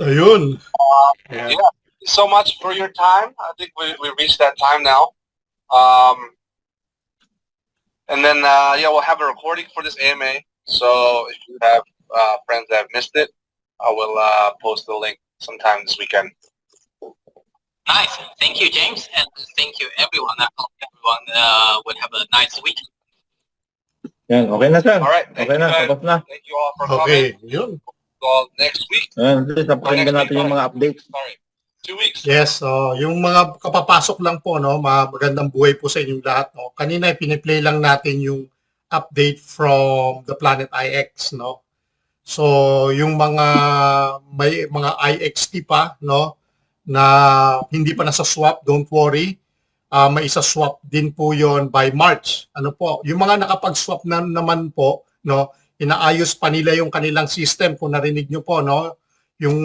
Ayun. Yeah. Thank you so much for your time. I think we reached that time now. And then, yeah, we'll have a recording for this AMA. So if you have friends that have missed it, I will post the link sometime this weekend. Nice. Thank you, James, and thank you, everyone. I hope everyone would have a nice weekend. Yan, okay na sir. All right. Thank Okay you na, guys. tapos na. Thank you all for Okay, coming. yun. Well, next week. Ayan, napakinggan natin yung mga updates. Sorry. 2 weeks. Yes, yung mga kapapasok lang po, no, magandang buhay po sa inyong lahat. No? Kanina, piniplay lang natin yung update from the Planet IX. No? So, yung may mga IXT pa, no, na hindi pa nasa swap, don't worry. May isa swap din po yon by March. Ano po, yung mga nakapag-swap na naman po, no, inaayos pa nila yung kanilang system. Kung narinig nyo po, no, yung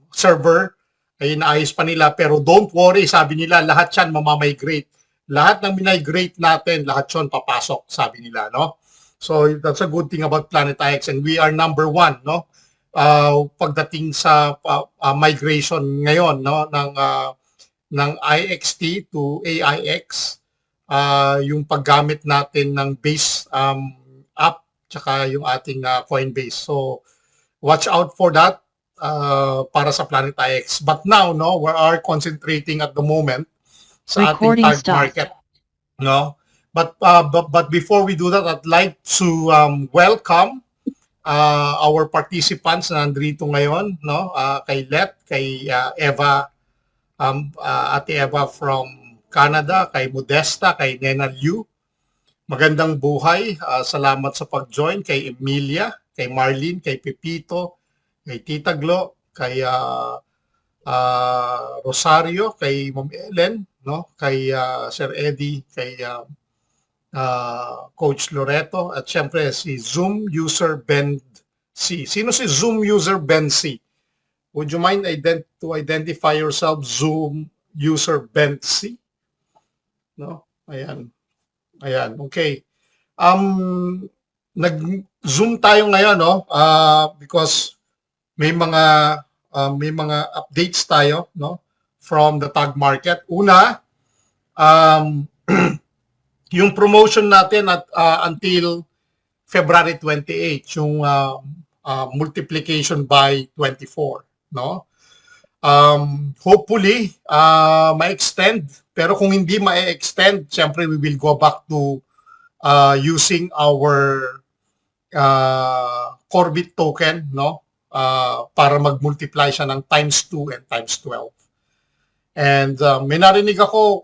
server ay inaayos pa nila, pero don't worry, sabi nila lahat yan mamamigrate. Lahat ng migrate natin, lahat yon papasok, sabi nila, no? So that's a good thing about Planet IX, and we are number 1, no? Pagdating sa migration ngayon, no, ng IXT to AIX, yung paggamit natin ng base app tsaka yung ating Coinbase. So watch out for that para sa Planet IX. But now, no, we are concentrating at the moment sa ating tag market, no. But before we do that, I'd like to welcome our participants na nandito ngayon, no, kay Let, kay Eva, Ate Eva from Canada, kay Modesta, kay Nena Liu. Magandang buhay. Salamat sa pag-join kay Emilia, kay Marlene, kay Pepito, kay Tita Glo, kay Rosario, kay Ma'am Ellen, no? Kay Sir Eddie, kay Coach Loreto, at syempre si Zoom user Ben C. Sino si Zoom user Ben C? Would you mind to identify yourself, Zoom user Ben C? No? Ayan. Ayan, okay. Nag-zoom tayo ngayon, no? Because may mga updates tayo, no, from the tag market. Una, yung promotion natin at until February 28, yung multiplication by 24, no? Hopefully ma-extend, pero kung hindi ma-extend, syempre we will go back to using our Corbit token, no? Para mag-multiply siya ng times 2 and times 12. And may narinig ako,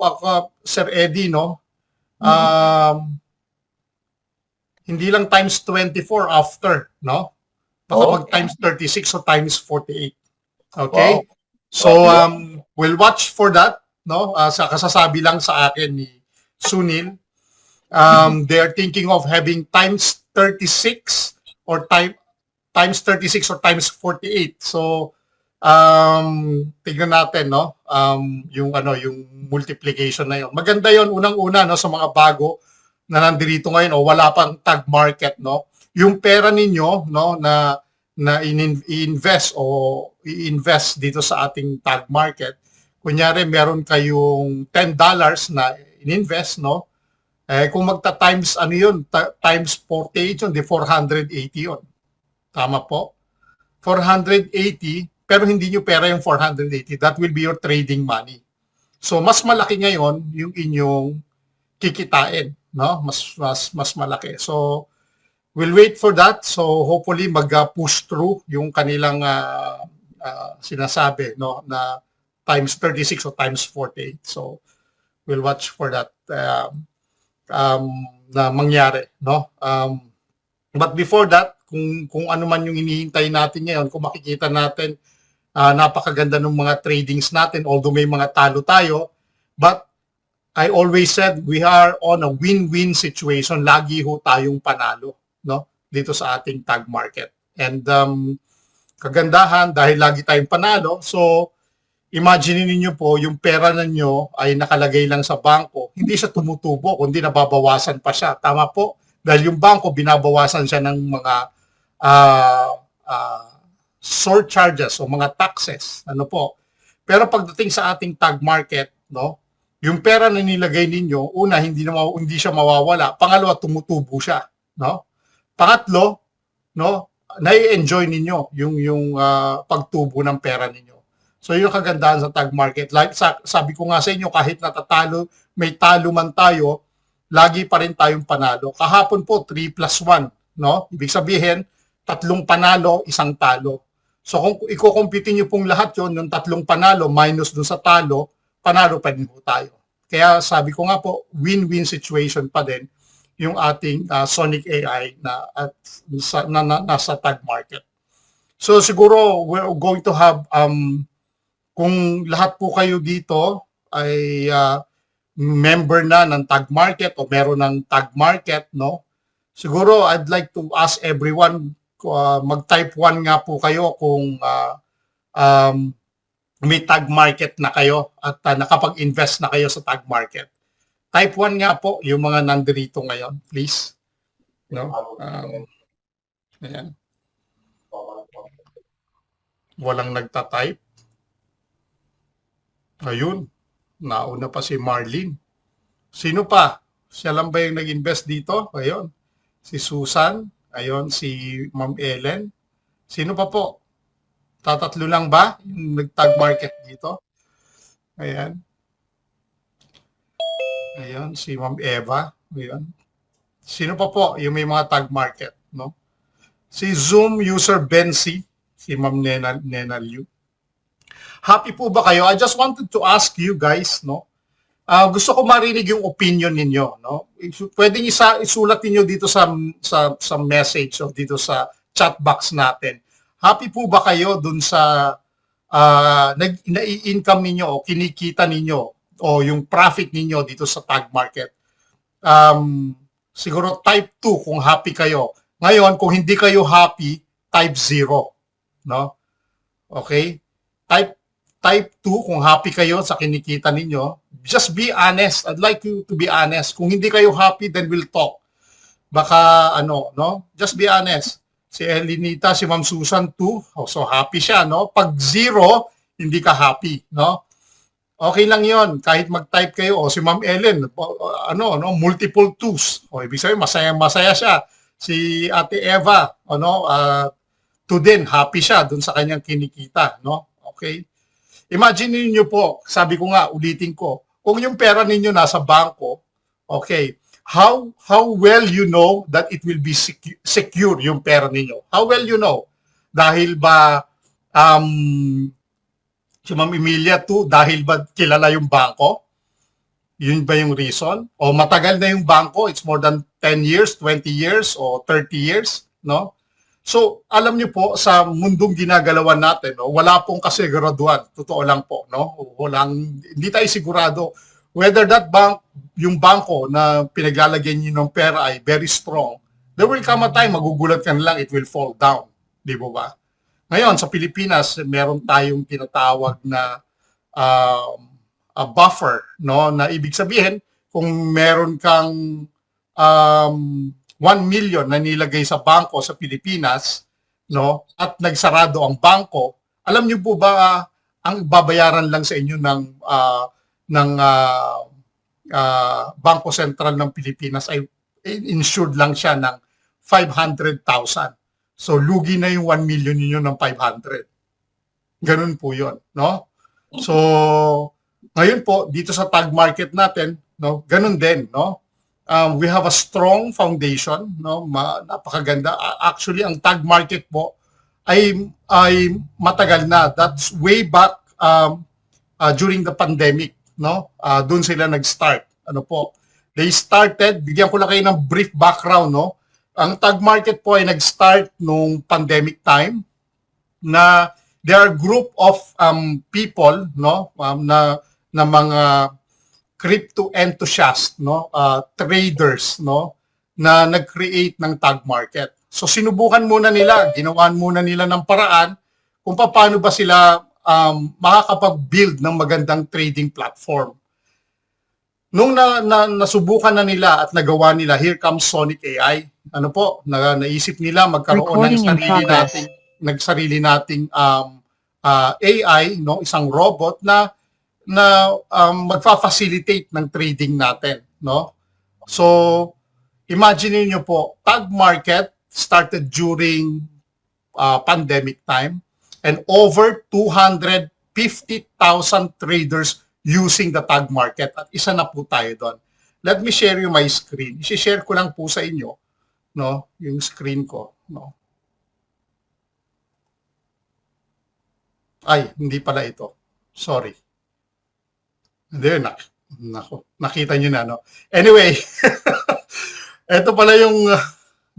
Sir Eddie, no? Hindi lang times 24 after, no? Baka mag times 36 o times 48. Okay? Wow. So we'll watch for that, no? Sa kasasabi lang sa akin ni Sunil, they're thinking of having times 36 or times 36 or times 48. So tignan natin, no? Yung multiplication na 'yon. Maganda 'yon unang-una, no, sa mga bago na nandito ngayon o wala pang tag market, no? Yung pera ninyo, no, na i-invest o i-invest dito sa ating tag market. Kunyari meron kayong $10 na in-invest, no? Kung magta-times times 48 yun, di 480 yun. Tama po? 480, pero hindi nyo pera yung 480. That will be your trading money. So mas malaki ngayon yung inyong kikitain, no? Mas malaki. So we'll wait for that. So hopefully mag-push through yung kanilang sinasabi, no, na times 36 o times 48. So we'll watch for that na mangyari, no? But before that, kung ano man yung hinihintay natin ngayon, kung makikita natin napakaganda ng mga tradings natin, although may mga talo tayo, but I always said we are on a win-win situation. Lagi ho tayong panalo, no, dito sa ating tag market. And kagandahan dahil lagi tayong panalo, so imagine niyo po yung pera ninyo ay nakalagay lang sa bangko, hindi siya tumutubo kundi nababawasan pa siya. Tama po, dahil yung bangko binabawasan siya ng mga surcharges o mga taxes, ano po. Pero pagdating sa ating tag market, no, yung pera na nilagay ninyo, una hindi siya mawawala, pangalawa tumutubo siya, no? Pangatlo, no, nai-enjoy ninyo yung pagtubo ng pera ninyo. So yun ang kagandahan sa tag market. Like sabi ko nga sa inyo, kahit natatalo, may talo man tayo, lagi pa rin tayong panalo. Kahapon po 3+1, no? Ibig sabihin 3 panalo, 1 talo. So kung i-compute niyo pong lahat yon, yung 3 panalo minus dun sa talo, panalo pa din po tayo. Kaya sabi ko nga po, win-win situation pa din yung ating Sonic AI na nasa tag market. So siguro we're going to have kung lahat po kayo dito ay member na ng tag market o meron ng tag market, no? Siguro I'd like to ask everyone mag-type 1 nga po kayo kung may tag market na kayo at nakapag-invest na kayo sa tag market. Type 1 nga po yung mga nandirito ngayon, please. No? Ayan. Walang nagta-type. Ayun. Nauna pa si Marlene. Sino pa? Siya lang ba yung nag-invest dito? Ayun. Si Susan. Ayun. Si Ma'am Ellen. Sino pa po? Tatatlo lang ba yung nag-tag market dito? Ayan. Ayun. Si Ma'am Eva. Ayun. Sino pa po yung may mga tag market? No? Si Zoom user Bensi. Si Ma'am Nena Liu. Happy po ba kayo? I just wanted to ask you guys, no? Gusto ko marinig yung opinion ninyo, no? Pwedeng isulat niyo dito sa message o dito sa chat box natin. Happy po ba kayo dun sa nai-income ninyo o kinikita ninyo o yung profit ninyo dito sa tag market? Siguro type 2 kung happy kayo. Ngayon, kung hindi kayo happy, type 0, no? Okay? Type 2 kung happy kayo sa kinikita ninyo. Just be honest. I'd like you to be honest. Kung hindi kayo happy, then we'll talk. Baka no? Just be honest. Si Elinita, si Ma'am Susan 2, so happy siya, no? Pag 0, hindi ka happy, no? Okay lang 'yon. Kahit mag-type kayo o si Ma'am Ellen, multiple 2s. O ibig sabihin masaya siya. Si Ate Eva, 2 din, happy siya dun sa kanyang kinikita, no? Okay? Imagine niyo po, sabi ko nga, ulitin ko, kung yung pera ninyo nasa bangko, okay, how well you know that it will be secure yung pera ninyo? How well you know? Dahil ba si Ma'am Emilia too, dahil ba kilala yung bangko? Yun ba yung reason? O matagal na yung bangko, it's more than 10 years, 20 years, o 30 years, no? So, alam niyo po, sa mundong ginagalawan natin, no, wala pong kasiguraduhan. Totoo lang po, no? Hindi tayo sigurado whether that yung bangko na pinaglalagyan niyo ng pera ay very strong. There will come a time, magugulat ka na lang, it will fall down. Di ba? Ngayon, sa Pilipinas, meron tayong tinatawag na a buffer, no? Na ibig sabihin, kung meron kang 1 million na nilagay sa bangko sa Pilipinas, no, at nagsarado ang bangko, alam niyo po ba ang babayaran lang sa inyo ng Bangko Sentral ng Pilipinas ay insured lang siya ng 500,000. So lugi na yung 1 million niyo ng 500. Ganun po 'yon, no? So ngayon po dito sa tag market natin, no, ganun din, no? We have a strong foundation, no? Napakaganda. Actually, ang tag market po ay matagal na. That's way back during the pandemic, no? Doon sila nag-start. Ano po? They started, bigyan ko lang kayo ng brief background, no? Ang tag market po ay nag-start nung pandemic time na there are group of people, no? Na mga crypto enthusiast, no, traders, no, na nag-create ng tag market. So sinubukan muna nila, ginawan muna nila ng paraan kung paano ba sila makakapag-build ng magandang trading platform. Nung nasubukan na nila at nagawa nila, here comes Sonic AI. Ano po, naisip nila magkaroon ng sarili nating nagsarili nating AI, no, isang robot na magfa-facilitate ng trading natin, no? So imagine niyo po, tag market started during pandemic time, and over 250,000 traders using the tag market, at isa na po tayo doon. Let me share you my screen. I-share ko lang po sa inyo, no, yung screen ko, no. Ay, hindi pala ito. Sorry. Hindi, nakita nyo na, no. Anyway, ito pala yung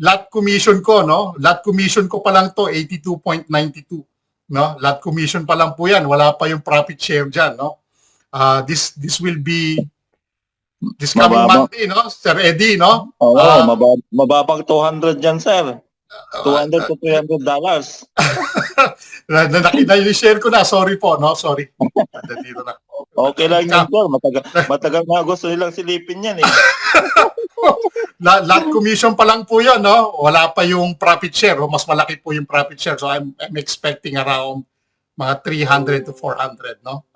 lot commission ko, no. Lot commission ko pa lang to, 82.92, no. Lot commission pa lang po yan. Wala pa yung profit share dyan, no. This will be this coming Mababa. Monday, no, Sir Eddie, no? Oo, mababang 200 dyan, sir. 200 to $300. Nakita yung share ko na. Sorry po, no? Sorry. Dito na. Okay lang yun, sir. Matagal na gusto nilang silipin yan, eh. Lot commission pa lang po yun, no? Wala pa yung profit share. O mas malaki po yung profit share. So I'm expecting around mga 300 to 400, no?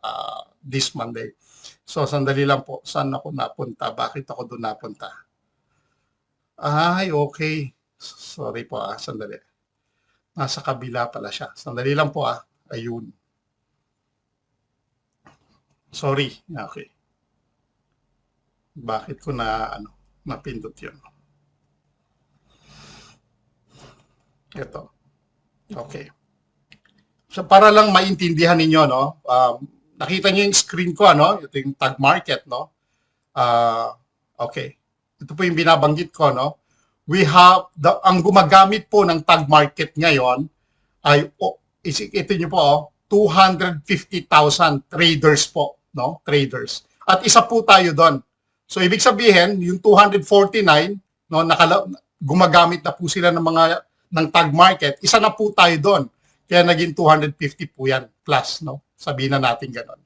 This Monday. So sandali lang po. Saan ako napunta? Bakit ako doon napunta? Ay, okay. Sorry po, sandali. Nasa kabila pala siya. Sandali lang po, ayun. Sorry. Okay. Bakit ko napindot yun? Ito. Okay. So para lang maintindihan ninyo, no? Nakita niyo yung screen ko, ano? Ito yung tag market, no? Okay. Ito po yung binabanggit ko, no? We have ang gumagamit po ng tag market ngayon ay ito niyo po, 250,000 traders po, no? Traders. At isa po tayo doon. So ibig sabihin, yung 249, no, gumagamit na po sila ng tag market. Isa na po tayo doon. Kaya naging 250 po yan plus, no? Sabihin na natin gano'n.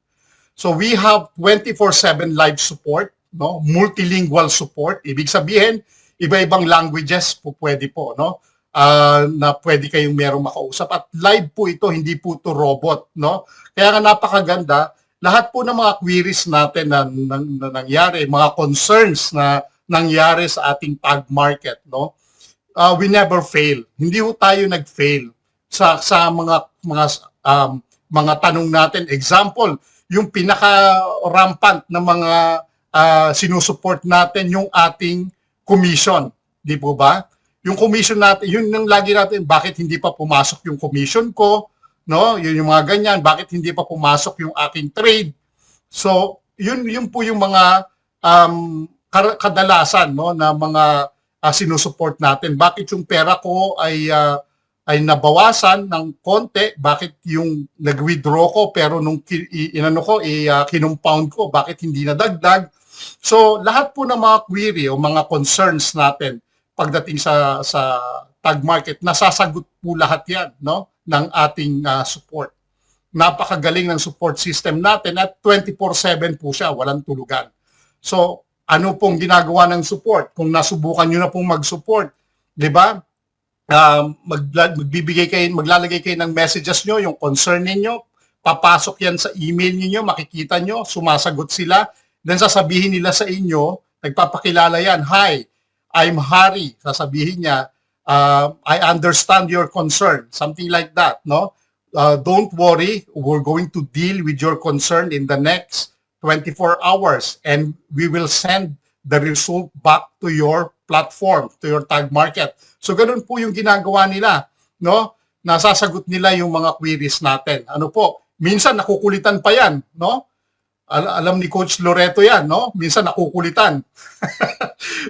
So we have 24/7 live support, no? Multilingual support. Ibig sabihin, iba-ibang languages po pwede po, no? Na pwede kayong merong makausap. At live po ito, hindi po ito robot, no? Kaya nga napakaganda, lahat po ng mga queries natin na nangyari, mga concerns na nangyari sa ating tag market, no? We never fail. Hindi po tayo nag-fail sa mga tanong natin. Example, yung pinaka-rampant na mga sinusuport natin yung ating commission. Di po ba? Yung commission natin, yun yung lagi natin, bakit hindi pa pumasok yung commission ko? No? Yun yung mga ganyan. Bakit hindi pa pumasok yung aking trade? So, yun po yung mga kadalasan, no, na mga sinusuport natin. Bakit yung pera ko ay nabawasan ng konti, bakit yung nag-withdraw ko pero nung kinumpound ko, bakit hindi nadagdag? So lahat po ng mga query o mga concerns natin pagdating sa tag market, nasasagot po lahat yan, no, ng ating support. Napakagaling ng support system natin at 24/7 po siya, walang tulugan. So ano pong ginagawa ng support? Kung nasubukan nyo na pong mag-support, di ba? Maglalagay kayo ng messages nyo, yung concern ninyo, papasok yan sa email niyo, makikita nyo, sumasagot sila, then sasabihin nila sa inyo, nagpapakilala yan, "Hi, I'm Harry." Sasabihin niya, "I understand your concern." Something like that, no? Don't worry, we're going to deal with your concern in the next 24 hours and we will send the result back to your platform, to your tag market. So ganun po yung ginagawa nila, no? Nasasagot nila yung mga queries natin. Ano po? Minsan nakukulitan pa yan, no? Alam ni Coach Loreto yan, no? Minsan nakukulitan.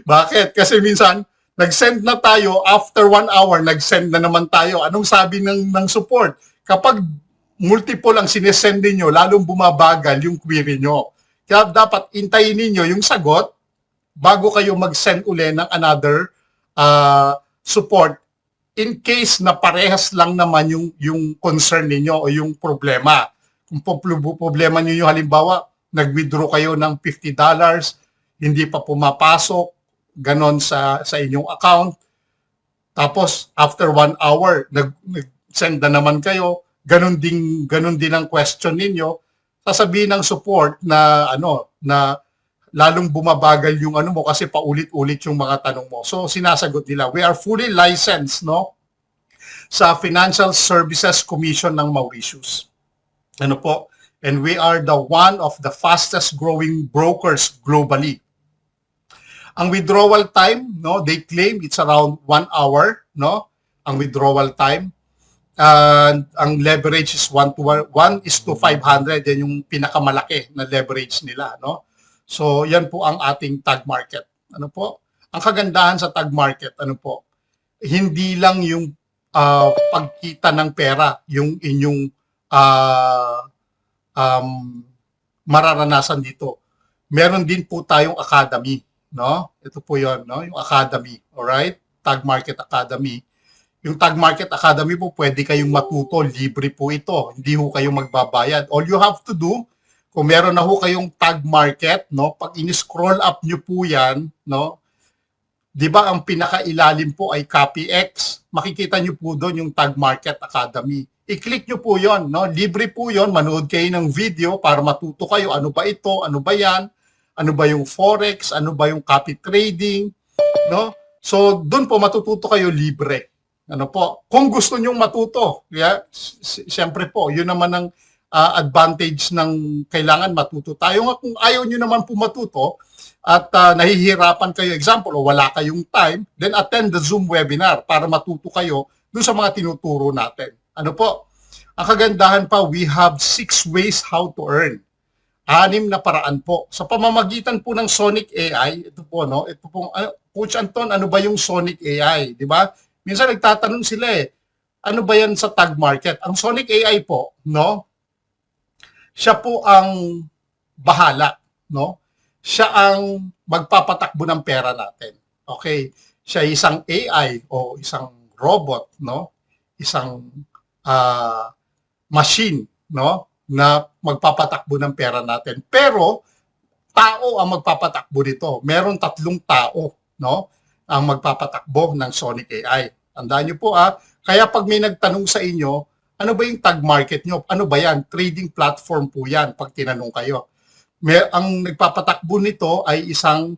Bakit? Kasi minsan nag-send na tayo, after 1 hour nag-send na naman tayo. Anong sabi ng support? Kapag multiple ang sinesend niyo, lalong bumabagal yung query nyo. Kaya dapat intayin niyo yung sagot bago kayo mag-send uli ng another support in case na parehas lang naman yung concern ninyo o yung problema. Kung problema niyo halimbawa, nag-withdraw kayo ng $50, hindi pa pumapasok, ganon sa inyong account. Tapos after 1 hour, send na naman kayo, ganun din ang question ninyo, sasabihin ng support na na lalong bumabagal yung ano mo kasi paulit-ulit yung mga tanong mo. So sinasagot nila, we are fully licensed, no, sa Financial Services Commission ng Mauritius. Ano po? And we are the one of the fastest growing brokers globally. Ang withdrawal time, no, they claim it's around 1 hour, no, ang withdrawal time. And ang leverage is 1:500, yan yung pinakamalaki na leverage nila, no. So yan po ang ating tag market. Ano po? Ang kagandahan sa tag market, ano po? Hindi lang yung pagkita ng pera yung inyong mararanasan dito. Meron din po tayong academy, no? Ito po 'yon, no? Yung academy, all right? Tag Market Academy. Yung Tag Market Academy po, pwede kayong matuto, libre po ito. Hindi ho kayo magbabayad. All you have to do, kung meron na ho kayong Tag Market, no? Pag in-scroll up niyo po 'yan, no? 'Di ba ang pinakailalim po ay CopyX? Makikita niyo po doon yung Tag Market Academy. I-click nyo po yon, no? Libre po yon, manood kayo ng video para matuto kayo ano ba ito, ano ba yan, ano ba yung forex, ano ba yung copy trading, no? So doon po matututo kayo libre. Ano po? Kung gusto nyong matuto, yeah, siyempre po, yun naman ang advantage ng kailangan matuto tayo. Nga kung ayaw nyo naman po matuto at nahihirapan kayo, example, o wala kayong time, then attend the Zoom webinar para matuto kayo doon sa mga tinuturo natin. Ano po? Ang kagandahan pa, we have 6 ways how to earn. 6 na paraan po. Sa pamamagitan po ng Sonic AI, ito po, no? Ito po, Coach Anton, ano ba yung Sonic AI? Di ba? Minsan nagtatanong sila ano ba yan sa tag market? Ang Sonic AI po, no? Siya po ang bahala, no? Siya ang magpapatakbo ng pera natin. Okay? Siya isang AI o isang robot, no? Isang machine, no, na magpapatakbo ng pera natin. Pero tao ang magpapatakbo nito. Meron 3 tao, no, ang magpapatakbo ng Sonic AI. Tandaan niyo po kaya pag may nagtanong sa inyo, ano ba yung tag market nyo? Ano ba yan? Trading platform po yan pag tinanong kayo. Ang nagpapatakbo nito ay isang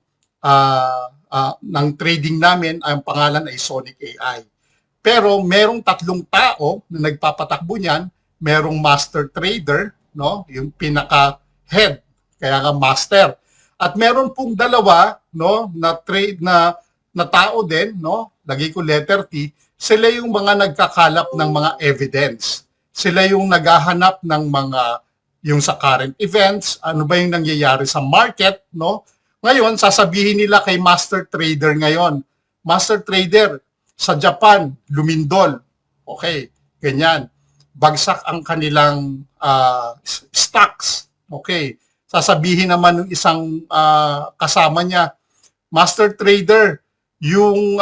ng trading namin, ang pangalan ay Sonic AI. Pero merong 3 tao na nagpapatakbo niyan, merong master trader, no, yung pinaka-head, kaya nga master. At meron pong 2, no, na trade na tao din, no, lagay ko letter T, sila yung mga nagkakalap ng mga evidence. Sila yung naghahanap ng mga yung sa current events, ano ba yung nangyayari sa market, no? Ngayon, sasabihin nila kay master trader ngayon, master trader, sa Japan, lumindol. Okay, ganyan. Bagsak ang kanilang stocks. Okay. Sasabihin naman ng isang kasama niya, master trader, yung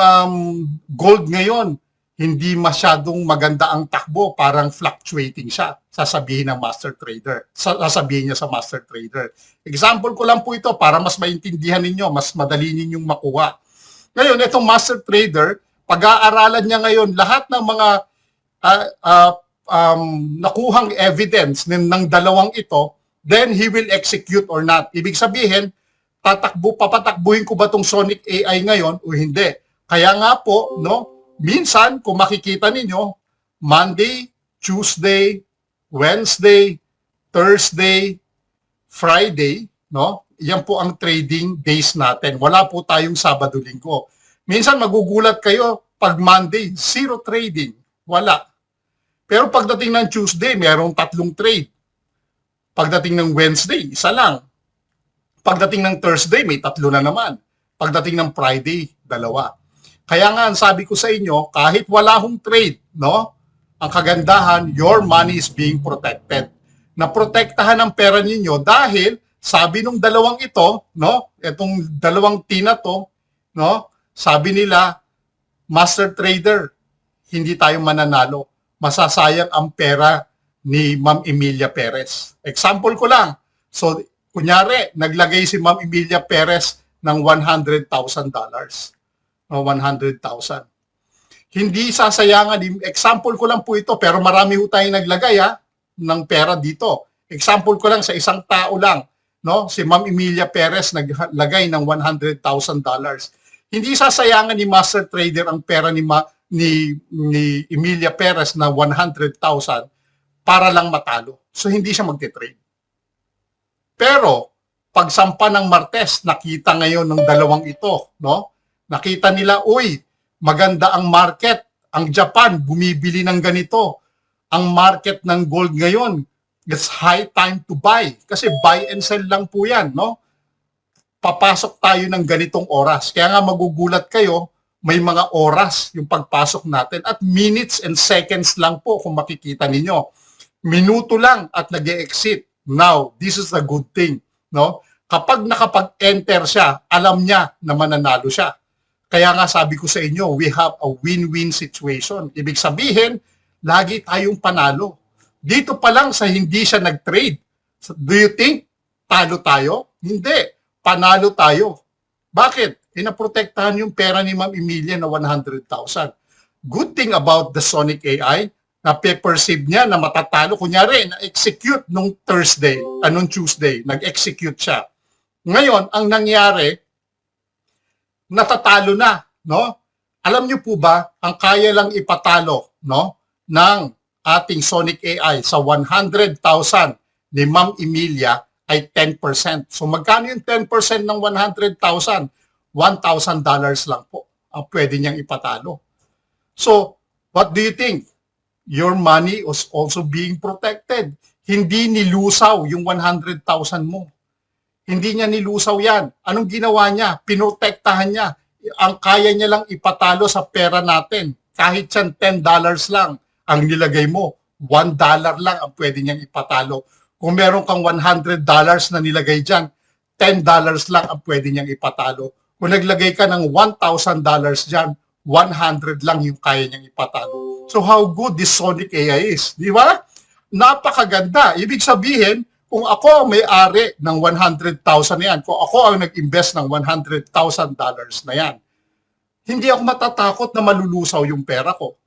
gold ngayon, hindi masyadong maganda ang takbo, parang fluctuating siya. Sasabihin ng master trader. Sasabihin niya sa master trader. Example ko lang po ito para mas maintindihan ninyo, mas madali ninyong makuha. Ngayon, itong master trader, pag-aaralan niya ngayon lahat ng mga nakuhang evidence ng 2 ito, then he will execute or not. Ibig sabihin, papatakbuhin ko ba itong Sonic AI ngayon o hindi? Kaya nga po, no, minsan kung makikita ninyo, Monday, Tuesday, Wednesday, Thursday, Friday, no? Yan po ang trading days natin. Wala po tayong Sabado-Linggo. Minsan magugulat kayo pag Monday, 0 trading. Wala. Pero pagdating ng Tuesday, merong 3 trade. Pagdating ng Wednesday, 1 lang. Pagdating ng Thursday, may 3 na naman. Pagdating ng Friday, 2. Kaya nga, sabi ko sa inyo, kahit wala hong trade, no? Ang kagandahan, your money is being protected. Naprotektahan ang pera ninyo dahil sabi nung 2 ito, no? Itong 2 T na to, no? Sabi nila, master trader, hindi tayo mananalo. Masasayang ang pera ni Ma'am Emilia Perez. Example ko lang. So, kunyari, naglagay si Ma'am Emilia Perez ng $100,000. No, 100,000. Hindi sasayangan. Example ko lang po ito, pero marami ho tayong naglagay ng pera dito. Example ko lang sa isang tao lang, no? Si Ma'am Emilia Perez naglagay ng $100,000. Hindi sasayangan ni Master Trader ang pera ni Emilia Perez na 100,000 para lang matalo. So hindi siya magte-trade. Pero pagsampa ng Martes, nakita ngayon ng dalawang ito, no? Nakita nila, uy, maganda ang market. Ang Japan, bumibili ng ganito. Ang market ng gold ngayon, it's high time to buy. Kasi buy and sell lang po yan, no? Papasok tayo ng ganitong oras. Kaya nga magugulat kayo, may mga oras yung pagpasok natin at minutes and seconds lang po kung makikita ninyo. Minuto lang at nag-exit. Now, this is a good thing, no? Kapag nakapag-enter siya, alam niya na mananalo siya. Kaya nga sabi ko sa inyo, we have a win-win situation. Ibig sabihin, lagi tayong panalo. Dito pa lang sa hindi siya nag-trade. Do you think talo tayo? Hindi. Panalo tayo. Bakit? Inaprotektahan yung pera ni Ma'am Emilia na 100,000. Good thing about the Sonic AI, na pe-perceive niya na matatalo. Kunyari, na-execute nung Tuesday, nag-execute siya. Ngayon, ang nangyari, natatalo na, no? Alam niyo po ba, ang kaya lang ipatalo, no, ng ating Sonic AI sa 100,000 ni Ma'am Emilia ay 10%. So magkano yung 10% ng 100,000? $1,000 lang po ang pwede niyang ipatalo. So, what do you think? Your money is also being protected. Hindi nilusaw yung 100,000 mo. Hindi niya nilusaw yan. Anong ginawa niya? Pinotektahan niya. Ang kaya niya lang ipatalo sa pera natin. Kahit yan $10 lang ang nilagay mo, $1 lang ang pwede niyang ipatalo. Kung meron kang $100 na nilagay dyan, $10 lang ang pwede niyang ipatalo. Kung naglagay ka ng $1,000 dyan, 100 lang yung kaya niyang ipatalo. So how good this Sonic AI is, di ba? Napakaganda. Ibig sabihin, kung ako ang may-ari ng 100,000 na yan, kung ako ang nag-invest ng $100,000 na yan, hindi ako matatakot na malulusaw yung pera ko.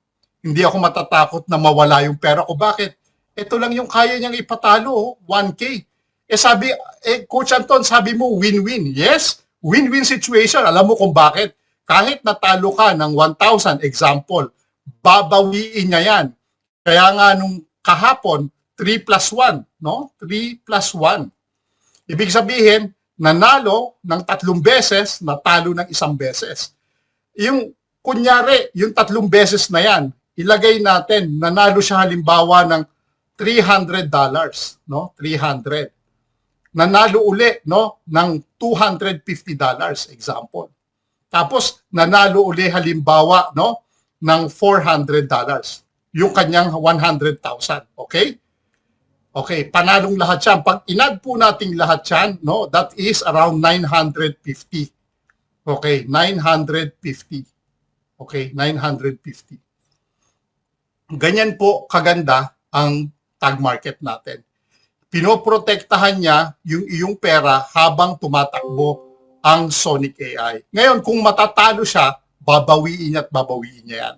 Hindi ako matatakot na mawala yung pera ko. Bakit? Ito lang yung kaya niyang ipatalo, 1K. Coach Anton, sabi mo win-win. Yes, win-win situation. Alam mo kung bakit? Kahit natalo ka ng 1,000, example, babawiin niya yan. Kaya nga nung kahapon, 3 plus 1, no? 3 plus 1. Ibig sabihin, nanalo ng 3 beses, natalo ng 1 beses. Yung, kunyari, yung 3 beses na yan, ilagay natin, nanalo siya halimbawa ng $300, no? 300. Nanalo uli, no? Ng $250, example. Tapos, nanalo uli halimbawa, no? Ng $400. Yung kanyang 100,000, okay? Okay, panalong lahat yan. Pag inad po natin lahat yan, no, that is around 950. Okay, 950. Okay, 950. Ganyan po kaganda ang tag market natin. Pinoprotektahan niya yung iyong pera habang tumatakbo ang Sonic AI. Ngayon, kung matatalo siya, babawiin niya at babawiin niya yan.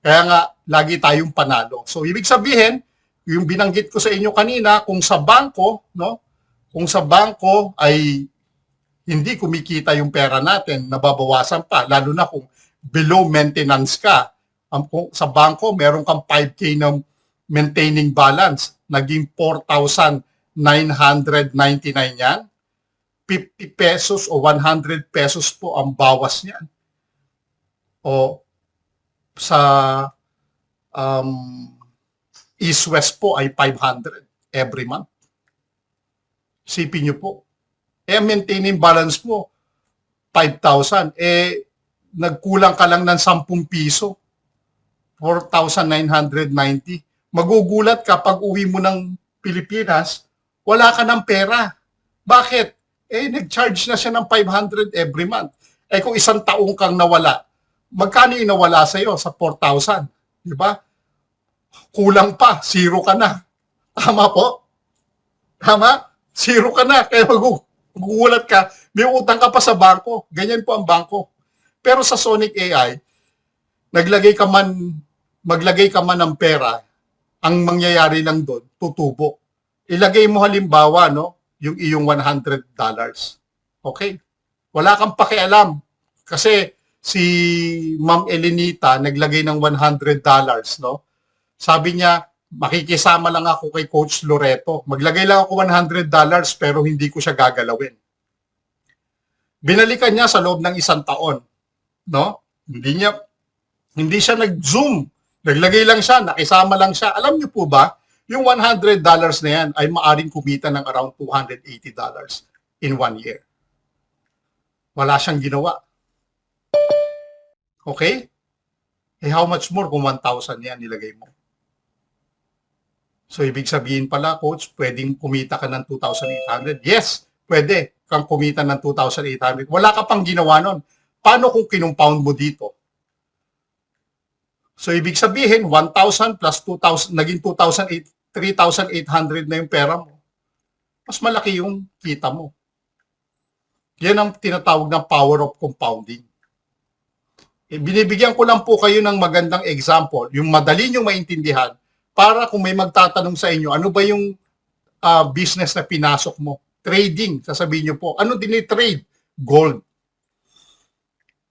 Kaya nga, lagi tayong panalo. So, ibig sabihin, yung binanggit ko sa inyo kanina, kung sa bangko, no? Kung sa bangko ay hindi kumikita yung pera natin, nababawasan pa, lalo na kung below maintenance ka. Kung sa bangko, meron kang 5K ng maintaining balance, naging 4,999 yan. 50 pesos o 100 pesos po ang bawas niyan. O sa East-West po ay 500 every month. Sipin nyo po. Maintaining balance mo, 5,000. Nagkulang ka lang ng 10 piso. 4,990. Magugulat ka pag uwi mo ng Pilipinas, wala ka ng pera. Bakit? Nag-charge na siya ng 500 every month. Kung 1 taong kang nawala, magkano yung nawala sa'yo sa 4,000? Di ba? Kulang pa, 0 ka na. Tama po? Tama? 0 ka na. Kaya magugulat ka, may utang ka pa sa bangko. Ganyan po ang bangko. Pero sa Sonic AI, maglagay ka man ng pera, ang mangyayari lang doon, tutubo. Ilagay mo halimbawa, no, yung iyong $100. Okay? Wala kang pakialam. Kasi si Ma'am Elenita naglagay ng $100, no? Sabi niya, makikisama lang ako kay Coach Loreto. Maglagay lang ako $100 pero hindi ko siya gagalawin. Binalikan niya sa loob ng 1 taon, no? Hindi siya nag-zoom. Naglagay lang siya, nakisama lang siya. Alam niyo po ba, yung $100 na yan ay maaring kumita ng around $280 in 1 year. Wala siyang ginawa. Okay? Eh how much more kung 1,000 yan nilagay mo? So ibig sabihin pala, coach, pwedeng kumita ka ng 2,800? Yes, pwede kang kumita ng 2,800. Wala ka pang ginawa nun. Paano kung kinumpound mo dito? So ibig sabihin, 1,000 plus 2,000, naging 3,800 na yung pera mo. Mas malaki yung kita mo. Yan ang tinatawag ng power of compounding. Binibigyan ko lang po kayo ng magandang example, yung madali nyo maintindihan, para kung may magtatanong sa inyo, ano ba yung business na pinasok mo? Trading, sasabihin nyo po. Ano dinitrade? Gold.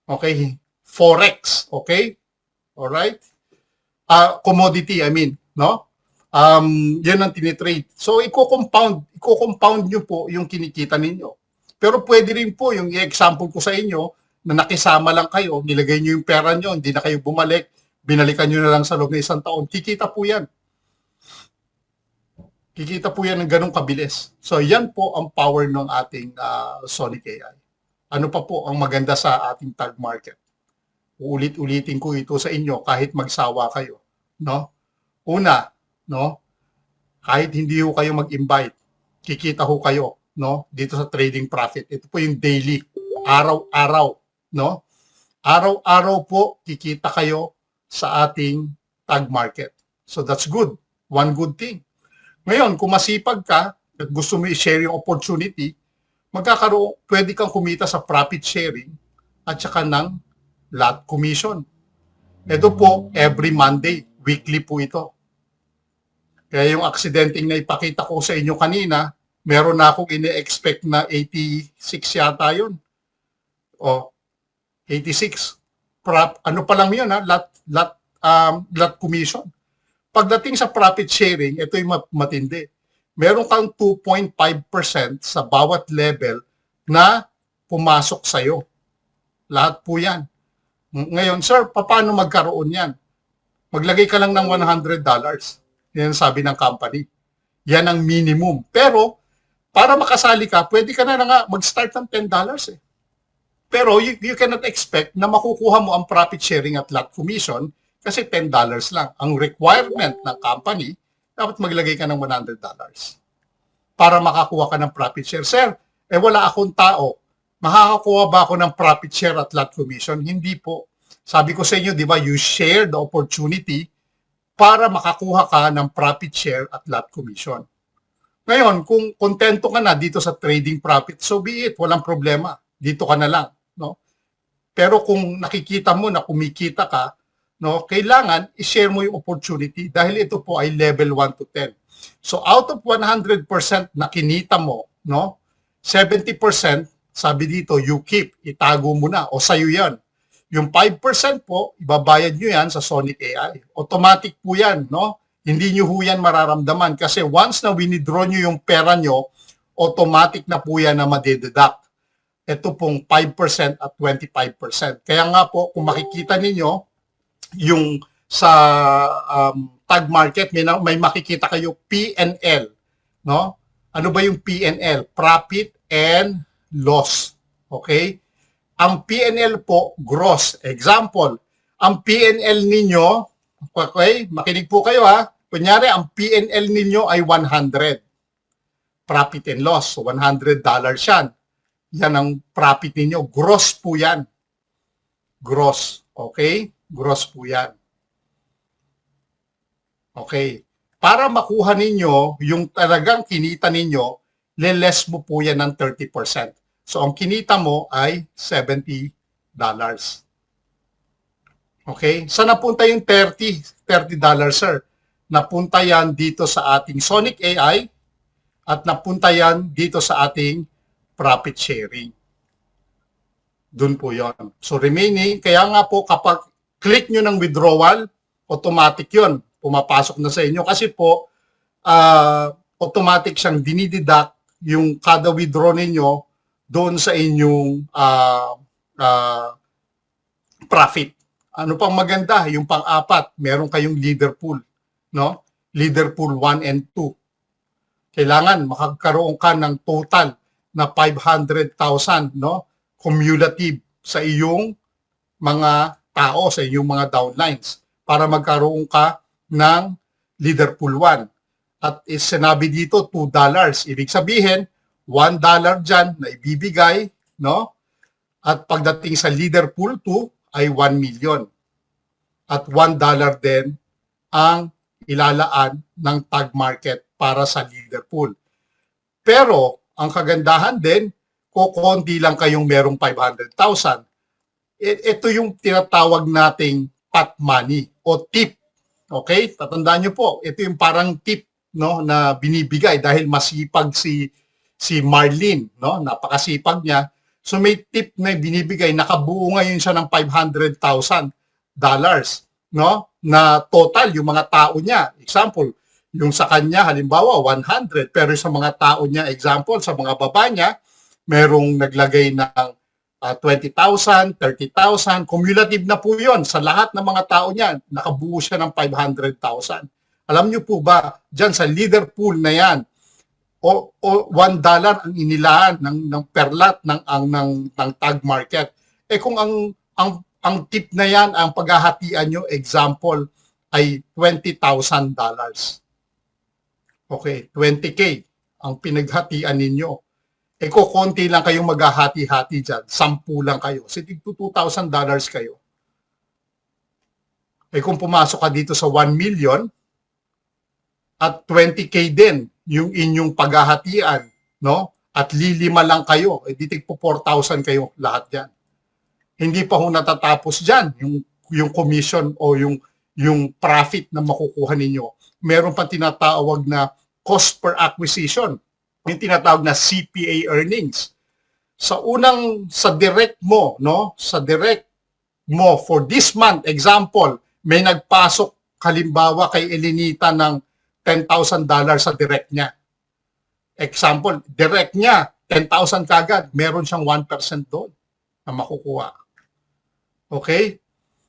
Okay? Forex. Okay? Alright? Commodity, I mean, no? Yan ang tinitrade. So, i-compound nyo po yung kinikita ninyo. Pero pwede rin po yung i-example ko sa inyo na nakisama lang kayo, nilagay nyo yung pera nyo, hindi na kayo bumalik, binalikan nyo na lang sa loob ng 1 taon. Kikita po yan. Kikita po yan ng ganong kabilis. So, yan po ang power ng ating Sonic AI. Ano pa po ang maganda sa ating tag market? Uulit-ulitin ko ito sa inyo kahit magsawa kayo, no? Una, no? Kahit hindi ho kayo mag-invite, kikita ho kayo, no? Dito sa trading profit. Ito po yung daily, araw-araw, no? Araw-araw po kikita kayo sa ating tag market. So that's good. One good thing. Ngayon, kung masipag ka at gusto mo i-share yung opportunity, pwede kang kumita sa profit sharing at saka ng lot commission. Ito po, every Monday, weekly po ito. Kaya yung aksidenteng na ipakita ko sa inyo kanina, meron na akong ine-expect na 86 yata yun. O, 86. Ano pa lang yun, ha? Lot commission. Pagdating sa profit sharing, ito yung matindi. Meron kang 2.5% sa bawat level na pumasok sa'yo. Lahat po yan. Ngayon, sir, paano magkaroon yan? Maglagay ka lang ng $100. Yan sabi ng company. Yan ang minimum. Pero, para makasali ka, pwede ka na nga mag-start ng $10 eh. Pero you cannot expect na makukuha mo ang profit sharing at lot commission kasi $10 lang. Ang requirement ng company, dapat maglagay ka ng $100 para makakuha ka ng profit share. Sir, wala akong tao. Makakakuha ba ako ng profit share at lot commission? Hindi po. Sabi ko sa inyo, di ba, you share the opportunity para makakuha ka ng profit share at lot commission. Ngayon, kung kontento ka na dito sa trading profit, so be it, walang problema. Dito ka na lang, no? Pero kung nakikita mo na kumikita ka, no, kailangan i-share mo yung opportunity dahil ito po ay level 1 to 10. So out of 100% na kinita mo, no, 70% sabi dito, you keep, itago mo na o sa'yo yan. Yung 5% po, ibabayad nyo yan sa Sonic AI. Automatic po yan, no? Hindi nyo ho yan mararamdaman kasi once na winidraw nyo yung pera nyo, automatic na po yan na madededuct. Ito pong 5% at 25%. Kaya nga po, kung makikita ninyo, yung sa tag market, may makikita kayo PNL. No? Ano ba yung PNL? Profit and loss. Okay? Ang PNL po, gross. Example, ang PNL ninyo, okay, makinig po kayo ha, kunyari, ang PNL ninyo ay 100. Profit and loss. So, $100 yan. Yan ang profit ninyo. Gross po yan. Gross. Okay? Gross po yan. Okay. Para makuha ninyo yung talagang kinita ninyo, less mo po yan ng 30%. So, ang kinita mo ay $70. Okay? Saan napunta yung $30 sir? Napunta yan dito sa ating Sonic AI at napunta yan dito sa ating profit sharing. Doon po yon. So remaining, kaya nga po kapag click nyo ng withdrawal, automatic yon, pumapasok na sa inyo. Kasi po, automatic siyang dinideduct yung kada withdraw ninyo doon sa inyong profit. Ano pang maganda? Yung pang-apat, meron kayong leader pool, no? Leader pool 1 and 2. Kailangan makagkaroon ka ng total na 500,000, no? Cumulative sa iyong mga tao, sa iyong mga downlines para magkaroon ka ng leader pool 1. At sinabi dito $2. Ibig sabihin, $1 dyan na ibibigay, no? At pagdating sa leader pool 2 ay 1 million. At $1 din ang ilalaan ng tag market para sa leader pool. Pero ang kagandahan din, kukunti lang kayong merong 500,000. Ito yung tinatawag nating pot money o tip. Okay? Tatandaan nyo po, ito yung parang tip, no, na binibigay dahil masipag si Marlene, no? Napakasipag niya. So may tip na binibigay, nakabuo ngayon siya ng $500,000, no? Na total yung mga tao niya. Example, yung sa kanya halimbawa 100, pero sa mga tao niya, example, sa mga baba niya, merong naglagay ng 20,000, 30,000, cumulative na po 'yon sa lahat ng mga tao niya, nakabuo siya ng 500,000. Alam niyo po ba, diyan sa leader pool na 'yan, o $1 ang inilaan ng per lot ng tag market. Eh kung ang tip na 'yan, ang paghahatian nyo, example, ay $20,000. Okay, 20K ang pinaghatian ninyo. Eh kung konti lang kayong maghahati-hati dyan, 10 lang kayo. So, $2,000 kayo. Eh kung pumasok ka dito sa 1 million, at 20K din yung inyong paghahatian, no? At lilima lang kayo, eh di tigpo 4,000 kayo lahat diyan. Hindi pa ho natatapos diyan yung commission o yung profit na makukuha ninyo. Meron pa tinatawag na cost per acquisition, yung tinatawag na CPA earnings. Sa direct mo, no? Sa direct mo for this month, example, may nagpasok halimbawa kay Elenita ng $10,000 sa direct niya. Example, direct niya, 10,000 kagad, meron siyang 1% doon na makukuha. Okay?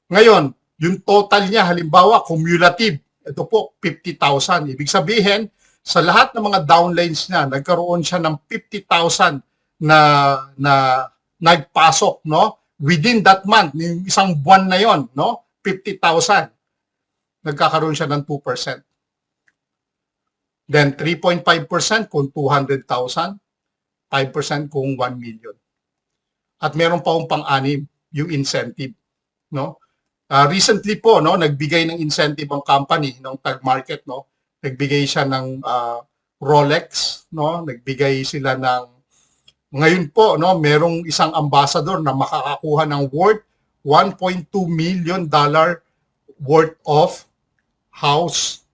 Ngayon, yung total niya, halimbawa, cumulative, ito po, 50,000. Ibig sabihin, sa lahat ng mga downlines niya, nagkaroon siya ng 50,000 na nagpasok, no? Within that month, yung isang buwan na yon, no? 50,000. Nagkakaroon siya ng 2%. Then 3.5% kung 200,000, 5% kung 1 million. At meron pa akong pang-anim, yung incentive, no? Recently po, no, nagbigay ng incentive ang company ng tag market, no? Nagbigay siya ng Rolex, no? Nagbigay sila ng ngayon po, no, merong isang ambassador na makakakuha ng worth $1.2 million worth of house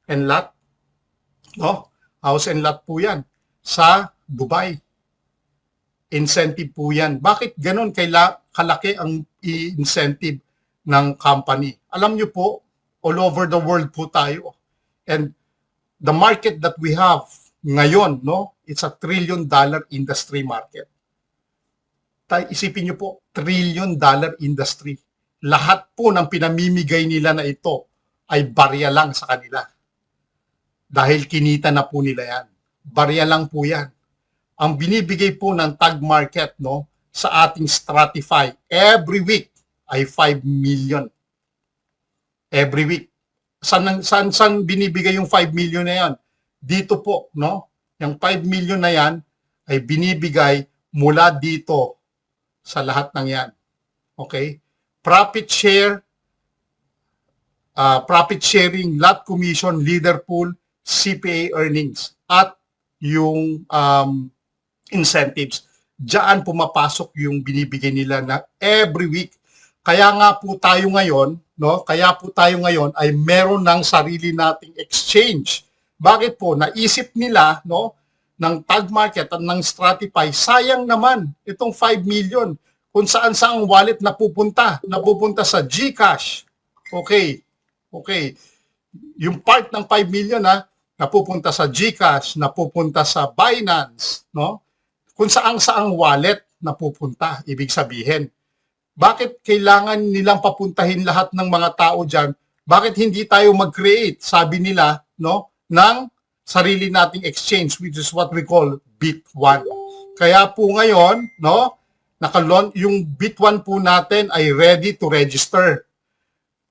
and lot. No? House and lot po yan sa Dubai. Incentive po yan. Bakit ganun kalaki ang incentive ng company? Alam nyo po, all over the world po tayo. And the market that we have ngayon, no, it's a $1 trillion industry market. Isipin nyo po, $1 trillion industry. Lahat po ng pinamimigay nila na ito ay barya lang sa kanila. Dahil kinita na po nila yan. Barya lang po yan. Ang binibigay po ng tag market, no, sa ating Stratify every week ay 5 million. Every week. Saan binibigay yung 5 million na yan? Dito po, no? Yung 5 million na yan ay binibigay mula dito sa lahat ng yan. Okay? Profit share, profit sharing, lot commission, leader pool, CPA earnings, at yung incentives. Diyan pumapasok yung binibigay nila na every week Kaya nga po tayo ngayon, no? Kaya po tayo ngayon ay meron ng sarili nating exchange. Bakit po? Naisip nila, no, ng Tag Market at ng Stratify, sayang naman itong 5 million kung saan saang wallet napupunta sa GCash. Okay. Okay. Yung part ng 5 million napupunta sa GCash, napupunta sa Binance, no? Kung saang wallet napupunta, ibig sabihin. Bakit kailangan nilang papuntahin lahat ng mga tao diyan? Bakit hindi tayo mag-create, sabi nila, no, ng sarili nating exchange, which is what we call Bit1. Kaya po ngayon, no, yung Bit1 po natin ay ready to register.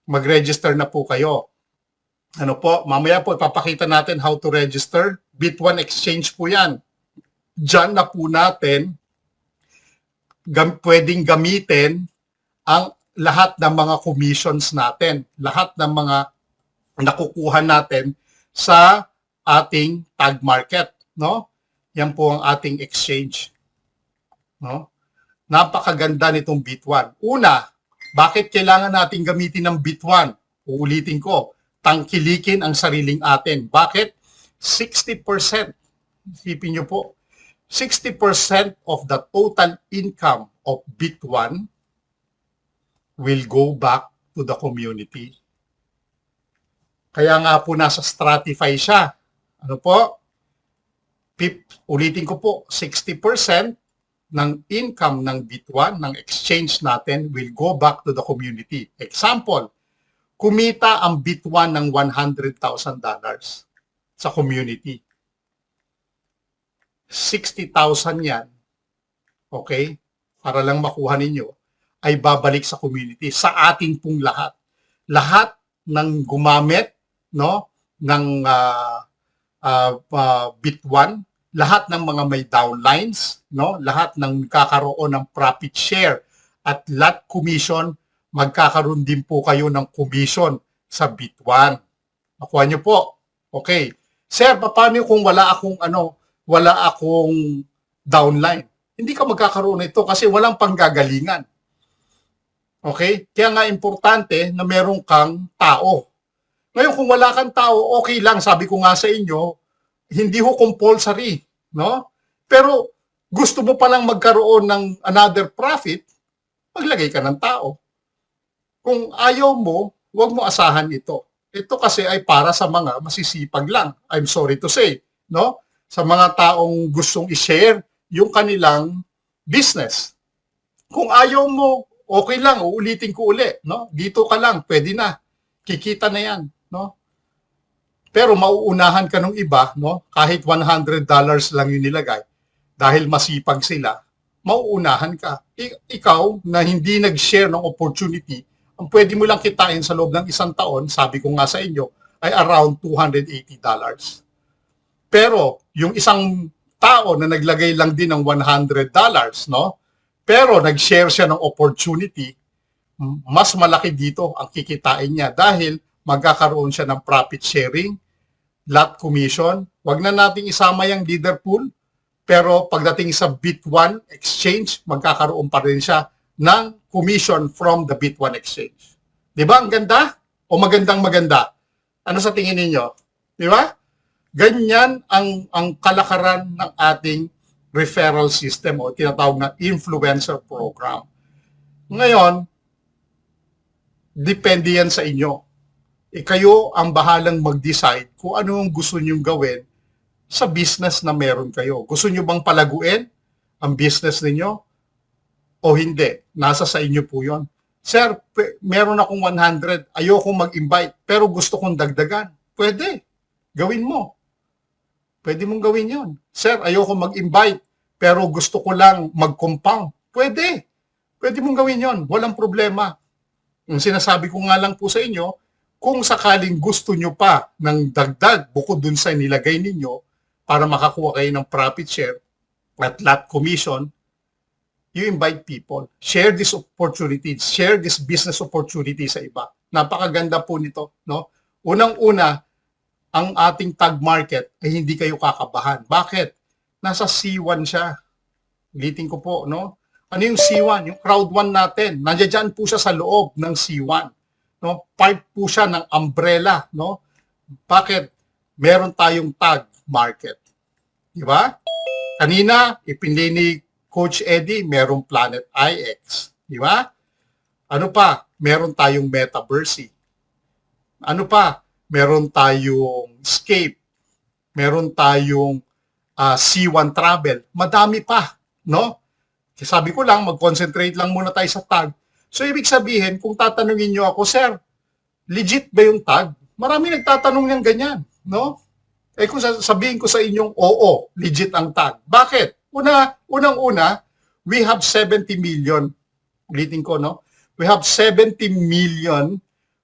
Mag-register na po kayo. Ano po, mamaya po ipapakita natin how to register. Bit1 exchange po yan. Diyan na po natin pwedeng gamitin ang lahat ng mga commissions natin, lahat ng mga nakukuha natin sa ating Tag Market, no? Yan po ang ating exchange. No? Napakaganda nitong Bit1. Una, bakit kailangan natin gamitin ng Bit1? Uulitin ko, tangkilikin ang sariling atin. Bakit? 60%. Isipin nyo po, 60% of the total income of Bit1 will go back to the community. Kaya nga po nasa Stratify siya. Ano po? Ulitin ko po, 60% ng income ng Bit1, ng exchange natin, will go back to the community. Example, kumita ang Bit1 ng $100,000 sa community. 60,000 yan, okay, para lang makuha ninyo, ay babalik sa community, sa atin pong lahat. Lahat ng gumamit, no, ng Bit1, lahat ng mga may downlines, no, lahat ng kakaroon ng profit share at lot commission, magkakaroon din po kayo ng commission sa Bit1. Nakuha nyo po. Okay. Sir, paano kung wala akong downline? Hindi ka magkakaroon nito kasi walang panggagalingan. Okay? Kaya nga importante na meron kang tao. Ngayon, kung wala kang tao, okay lang. Sabi ko nga sa inyo, hindi ho compulsory. No? Pero gusto mo palang magkaroon ng another profit, maglagay ka ng tao. Kung ayaw mo, huwag mo asahan ito. Ito kasi ay para sa mga masisipag lang. I'm sorry to say. No? Sa mga taong gustong i-share yung kanilang business. Kung ayaw mo, okay lang, uulitin ko uli, no? Dito ka lang, pwede na. Kikita na 'yan, no? Pero mauunahan ka ng iba, no? Kahit $100 lang yung nilagay dahil masipag sila, mauunahan ka. Ikaw na hindi nag-share ng opportunity, ang pwede mo lang kitain sa loob ng isang taon, sabi ko nga sa inyo, ay around $280. Pero yung isang tao na naglagay lang din ng $100, no? Pero nag-share siya ng opportunity, mas malaki dito ang kikitain niya dahil magkakaroon siya ng profit sharing, lot commission. Wag na nating isama yung leader pool, pero pagdating sa Bit1 exchange, magkakaroon pa rin siya ng commission from the Bit1 exchange. 'Di ba? Ang ganda? O magandang-maganda? Ano sa tingin ninyo? 'Di ba? Ganyan ang kalakaran ng ating referral system o tinatawag na influencer program. Ngayon, depende yan sa inyo. Kayo ang bahalang mag-decide kung ano ang gusto nyong gawin sa business na meron kayo. Gusto nyo bang palaguin ang business ninyo o hindi? Nasa sa inyo po yon. Sir, meron akong 100, ayoko mag-invite, pero gusto kong dagdagan. Pwede, gawin mo. Pwede mong gawin yon. Sir, ayoko mag-invite, pero gusto ko lang mag-compound. Pwede. Pwede mong gawin yon. Walang problema. Yung sinasabi ko nga lang po sa inyo, kung sakaling gusto nyo pa ng dagdag bukod dun sa nilagay ninyo para makakuha kayo ng profit share at lot commission, you invite people. Share this opportunity. Share this business opportunity sa iba. Napakaganda po nito. No? Unang-una, ang ating Tag Market ay hindi kayo kakabahan. Bakit? Nasa C1 siya. Ulitin ko po, no? Ano yung C1? Yung crowd 1 natin. Nandiyan po siya sa loob ng C1. No? Part po siya ng umbrella. No? Bakit? Meron tayong tag market. Di ba? Kanina, ipinili ni Coach Eddie, merong Planet IX. Di ba? Ano pa? Meron tayong Metaverse. Ano pa? Meron tayong Scape. Meron tayong C1 Travel. Madami pa. No? Sabi ko lang, mag-concentrate lang muna tayo sa tag. So, ibig sabihin, kung tatanungin nyo ako, Sir, legit ba yung tag? Marami nagtatanong niyang ganyan, no? Eh kung sabihin ko sa inyong, oo, legit ang tag. Bakit? Unang-una, we have 70 million, ulitin ko, no? We have 70 million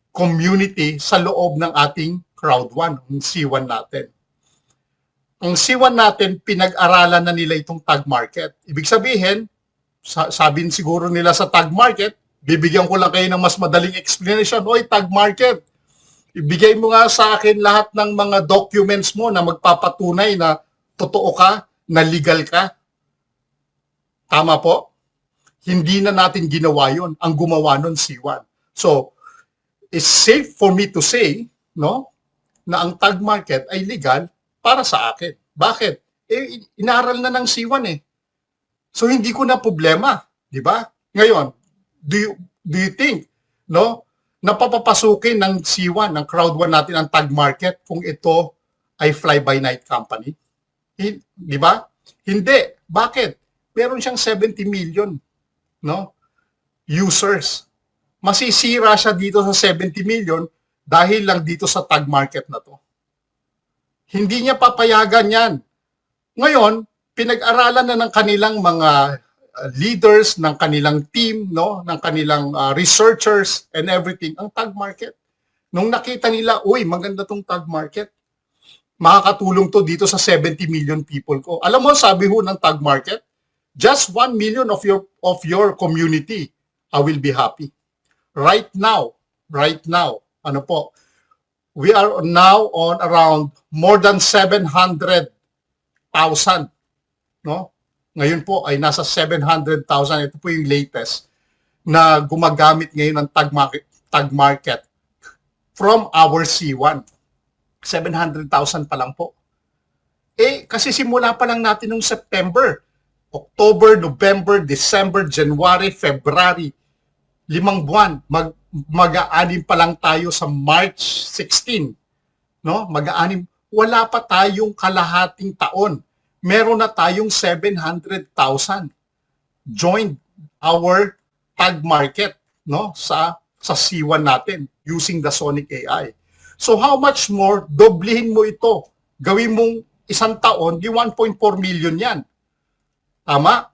community sa loob ng ating crowd 1, ang C1 natin. Ang C1 natin, pinag-aralan na nila itong tag market. Ibig sabihin, sabihin siguro nila sa tag market, bibigyan ko lang kayo ng mas madaling explanation. Oy, tag market, ibigay mo nga sa akin lahat ng mga documents mo na magpapatunay na totoo ka, na legal ka. Tama po? Hindi na natin ginawa yun. Ang gumawa nun C1. So, it's safe for me to say, no, na ang tag market ay legal para sa akin. Bakit? Eh, inaral na ng C1 eh. So hindi ko na problema, di ba? Ngayon, do you think, no, napapapasukin ng C1, ng crowd 1 natin ang tag market kung ito ay fly-by-night company? Di ba? Hindi. Bakit? Meron siyang 70 million, no, users. Masisira siya dito sa 70 million dahil lang dito sa tag market na to. Hindi niya papayagan yan. Ngayon, pinag-aralan na ng kanilang mga leaders, ng kanilang team, no, ng kanilang researchers and everything, ang tag market. Nung nakita nila, uy, maganda tong tag market, makakatulong to dito sa 70 million people ko. Alam mo, sabi ho ng tag market, just 1 million of your community, I will be happy. Right now, ano po, we are now on around more than 700,000. No? Ngayon po ay nasa 700,000. Ito po yung latest na gumagamit ngayon ng tag market from our C1. 700,000 pa lang po. Eh, kasi simula pa lang natin noong September, October, November, December, January, February, 5 buwan. Mag-aanim pa lang tayo sa March 16. No? Mag-aanim. Wala pa tayong kalahating taon. Meron na tayong 700,000 joined our tag market, no, sa C1 natin using the Sonic AI. So how much more, doblehin mo ito. Gawin mong isang taon, di 1.4 million yan. Tama?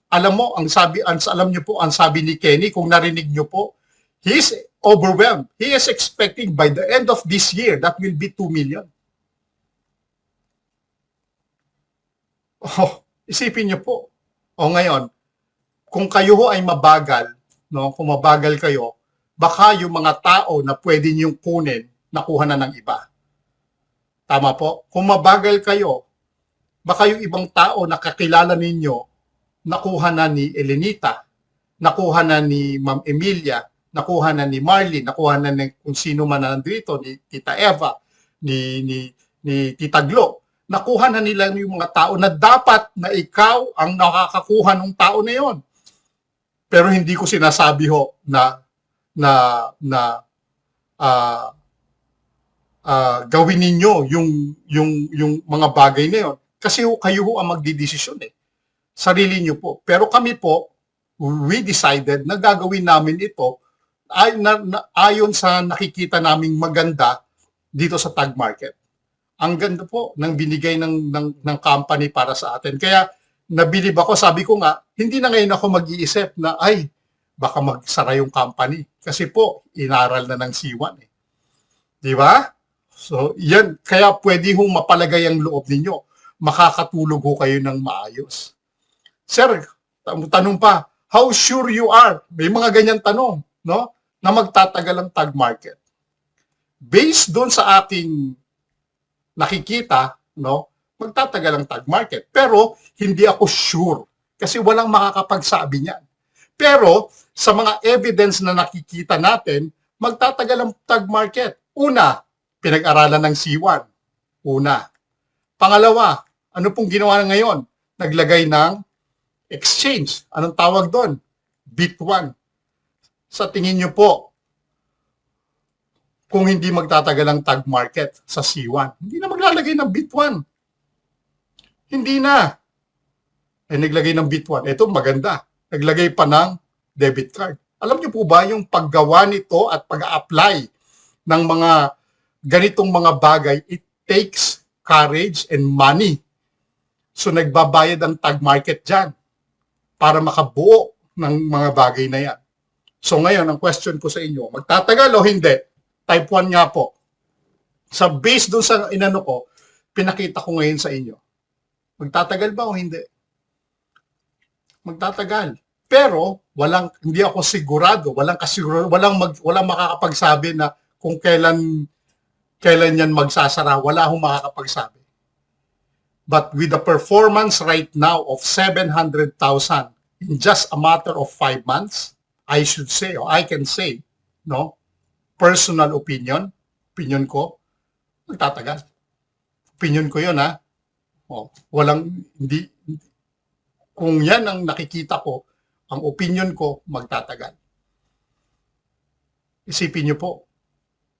Alam mo, alam niyo po, ang sabi ni Kenny, kung narinig niyo po, he is overwhelmed. He is expecting by the end of this year, that will be 2 million. Oh, isipin niyo po. O ngayon, kung kayo ho ay mabagal, no, kung mabagal kayo, baka yung mga tao na pwede niyong kunin, nakuha na ng iba. Tama po? Kung mabagal kayo, baka yung ibang tao na kakilala ninyo, nakuha na ni Elenita, nakuha na ni Ma'am Emilia, nakuha na ni Marlene, nakuha na ni kung sino man na nandito, ni Tita Eva, ni Tita Glo. Nakuha na nila yung mga tao na dapat na ikaw ang nakakakuha ng tao na yon. Pero hindi ko sinasabi ho na gawin ninyo yung mga bagay na yon. Kasi kayo ho ang magdidesisyon eh. Sarili nyo po. Pero kami po, we decided na gagawin namin ito ayon sa nakikita naming maganda dito sa tag market. Ang ganda po ng binigay ng company para sa atin. Kaya nabilib ako, sabi ko nga, hindi na ngayon ako mag-iisip na ay, baka magsara yung company. Kasi po, inaral na ng C1 eh. Di ba? So, yan. Kaya pwede hong mapalagay ang loob ninyo. Makakatulog ho kayo ng maayos. Sir, tanong pa, how sure you are? May mga ganyan tanong, no? Na magtatagal ang tag market. Based doon sa ating nakikita, no, magtatagal ang tag market. Pero hindi ako sure Kasi walang makakapagsabi niyan. Pero sa mga evidence na nakikita natin, magtatagal ang tag market. Una, pinag-aralan ng C1. Una. Pangalawa, ano pong ginawa ngayon? Naglagay ng exchange. Anong tawag doon? Bit1. Sa tingin nyo po, kung hindi magtatagal ang tag market sa C1, hindi na maglalagay ng Bit1. Hindi na. Eh, naglagay ng Bit1. Ito maganda. Naglagay pa ng debit card. Alam niyo po ba yung paggawa nito at pag-apply ng mga ganitong mga bagay, it takes courage and money. So nagbabayad ang tag market dyan para makabuo ng mga bagay na yan. So ngayon, ang question ko sa inyo, magtatagal o hindi? Type 1 nga po. Sa base doon sa inano ko, pinakita ko ngayon sa inyo. Magtatagal ba o hindi? Magtatagal. Pero hindi ako sigurado, walang makakapagsabi na kung kailan yan magsasara, wala akong makakapagsabi. But with the performance right now of 700,000 in just a matter of 5 months, I should say, or I can say, no, personal opinion ko, magtatagal. Opinion ko yun, ha? Kung yan ang nakikita ko, ang opinion ko, magtatagal. Isipin niyo po,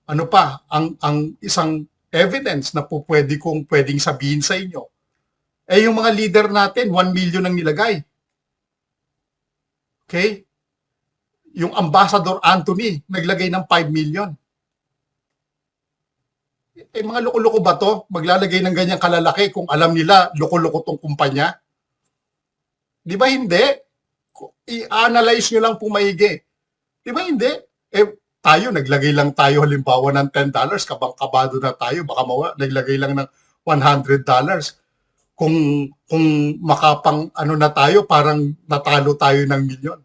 ano pa ang isang evidence na po pwedeng sabihin sa inyo? Eh yung mga leader natin, 1 million ang nilagay. Okay? Yung Ambassador Anthony, naglagay ng 5 million. Eh mga loko-loko ba to? Maglalagay ng ganyang kalalaki kung alam nila loko-loko tong kumpanya? Di ba hindi? I-analyze nyo lang po maigi. Di ba hindi? Eh, naglagay lang tayo halimbawa ng $10, kabang-kabado na tayo, baka naglagay lang ng $100. Kung makapang ano na tayo, parang natalo tayo ng milyon.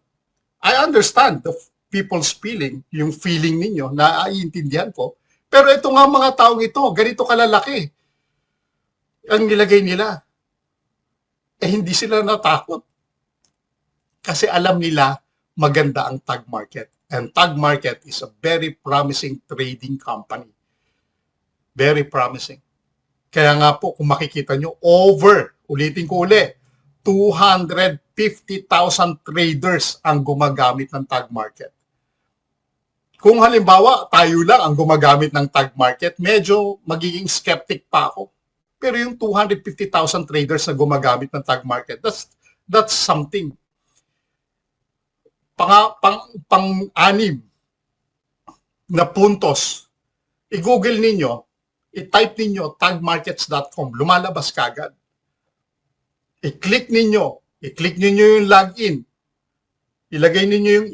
I understand the people's feeling, yung feeling ninyo, naiintindihan ko. Pero ito nga mga taong ito, ganito kalalaki ang nilagay nila. Eh hindi sila natakot. Kasi alam nila maganda ang tag market. And tag market is a very promising trading company. Very promising. Kaya nga po, kung makikita nyo, ulitin ko uli, 250,000 traders ang gumagamit ng tag market. Kung halimbawa, tayo lang ang gumagamit ng tag market, medyo magiging skeptic pa ako. Pero yung 250,000 traders na gumagamit ng tag market, that's something. Pang-anim na puntos, i-google ninyo, i-type ninyo tagmarkets.com, lumalabas kagad. I-click ninyo yung login. Ilagay ninyo yung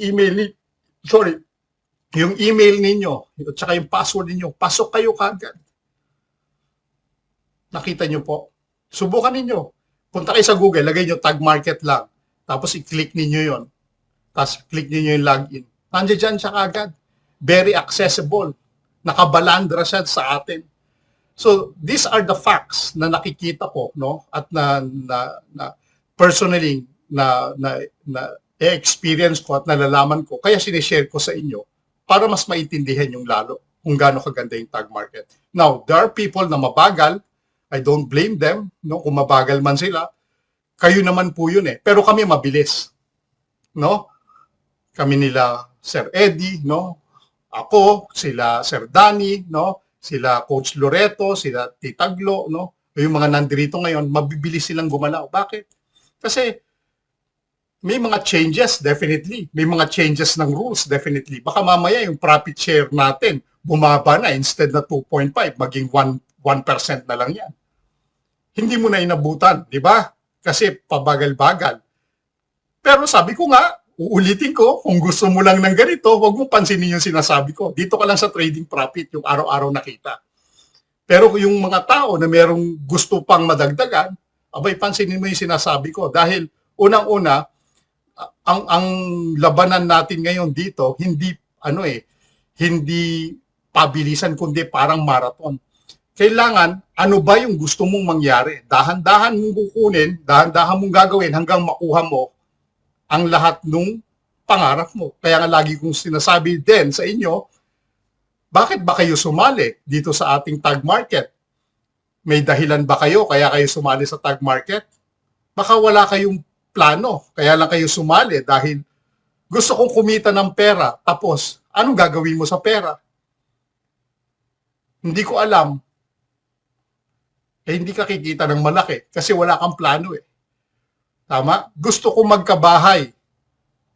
yung email ninyo, at saka yung password ninyo, pasok kayo kagad. Nakita nyo po. Subukan ninyo. Punta kayo sa Google, lagay nyo tag market lang. Tapos i-click ninyo yon. Tapos click ninyo yung login. Nandiyan dyan siya kagad. Very accessible. Nakabalandra siya sa atin. So, these are the facts na nakikita ko, no? At na personally, na experience ko at nalalaman ko. Kaya sinishare ko sa inyo para mas maintindihan yung lalo kung gaano kaganda yung tag market. Now, there are people na mabagal. I don't blame them, no? Kung mabagal man sila, kayo naman po yun eh. Pero kami mabilis, no? Kami nila Sir Eddie, no? Ako, sila Sir Danny, no? Sila Coach Loreto, sila Tita Glo, no? Yung mga nandito ngayon, mabibilis silang gumalaw. Bakit? Kasi may mga changes, definitely. May mga changes ng rules, definitely. Baka mamaya yung profit share natin, bumaba na instead na 2.5, maging 1% na lang yan. Hindi mo na inabutan, di ba? Kasi pabagal-bagal. Pero sabi ko nga, uulitin ko, kung gusto mo lang ng ganito, huwag mo pansinin yung sinasabi ko. Dito ka lang sa trading profit, yung araw-araw nakita. Pero yung mga tao na merong gusto pang madagdagan, abay, pansinin mo yung sinasabi ko. Dahil unang-una, ang labanan natin ngayon dito, hindi pabilisan, kundi parang marathon. kailangan, ano ba yung gusto mong mangyari? Dahan-dahan mong kukunin, dahan-dahan mong gagawin hanggang makuha mo ang lahat ng pangarap mo. Kaya nga lagi kong sinasabi din sa inyo, bakit ba kayo sumali dito sa ating tag market? May dahilan ba kayo kaya kayo sumali sa tag market? Baka wala kayong plano, kaya lang kayo sumali dahil gusto kong kumita ng pera. Tapos, anong gagawin mo sa pera? Hindi ko alam. Hindi ka kikita ng malaki kasi wala kang plano eh. Tama? Gusto ko magkabahay.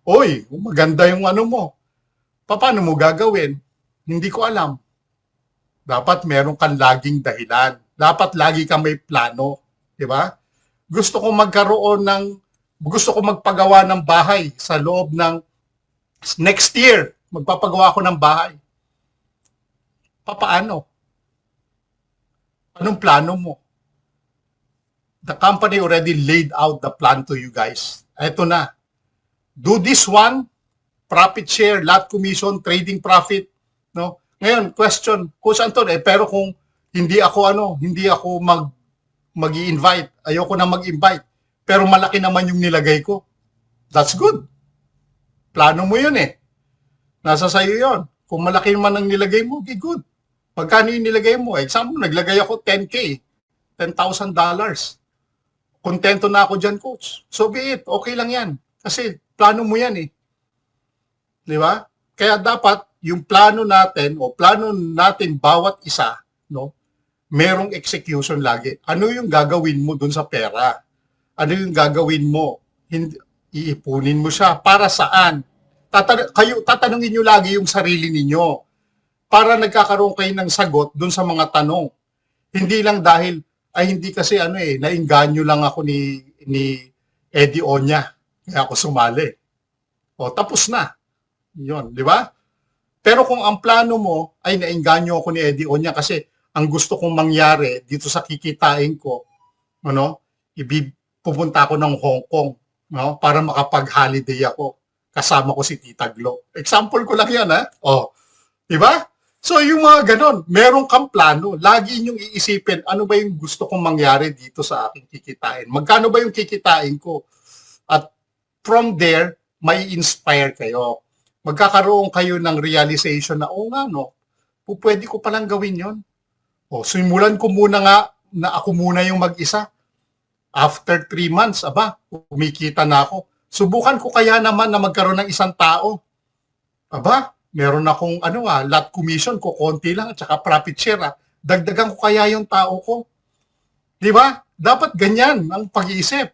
Oy, maganda yung ano mo. Paano mo gagawin? Hindi ko alam. Dapat meron kang laging dahilan. Dapat lagi kang may plano. Di ba? Gusto ko magpagawa ng bahay sa loob ng next year. Magpapagawa ako ng bahay. Paano? Anong plano mo? The company already laid out the plan to you guys. Ito na. Do this one, profit share, lot commission, trading profit, no? Ngayon, question, Coach Anton, pero kung hindi ako mag-i-invite, ayoko na mag-invite, pero malaki naman yung nilagay ko. That's good. Plano mo yun eh. Nasa sayo yun. Kung malaki naman ang nilagay mo, okay, good. Pagkano yung nilagay mo? Example, naglagay ako 10K, $10,000. Kontento na ako dyan, Coach. So be it. Okay lang yan. Kasi plano mo yan eh. Di ba? Kaya dapat yung plano natin o plano natin bawat isa, no? Merong execution lagi. Ano yung gagawin mo dun sa pera? Ano yung gagawin mo? Iipunin mo siya. Para saan? Tatanungin nyo lagi yung sarili ninyo para nagkakaroon kayo ng sagot dun sa mga tanong. Hindi lang dahil, hindi kasi nainganyo lang ako ni Eddie Onya. Kaya ako sumali. O, tapos na. Yun, di ba? Pero kung ang plano mo ay nainganyo ako ni Eddie Onya kasi ang gusto kong mangyari dito sa kikitain ko, pupunta ako ng Hong Kong, no? Para makapag-holiday ako. Kasama ko si Tita Glo. Example ko lang yan, ha? O, di ba? So, yung mga ganon, meron kang plano. Lagi inyong iisipin, ano ba yung gusto kong mangyari dito sa aking kikitain? Magkano ba yung kikitain ko? At from there, may inspire kayo. Magkakaroon kayo ng realization na, pwede ko palang gawin yon. O, simulan ko muna nga na ako muna yung mag-isa. After 3 months, kumikita na ako. Subukan ko kaya naman na magkaroon ng isang tao. Meron akong lot commission ko, konti lang, at saka profit share. Dagdagan ko kaya yung tao ko. Di ba? Dapat ganyan ang pag-iisip.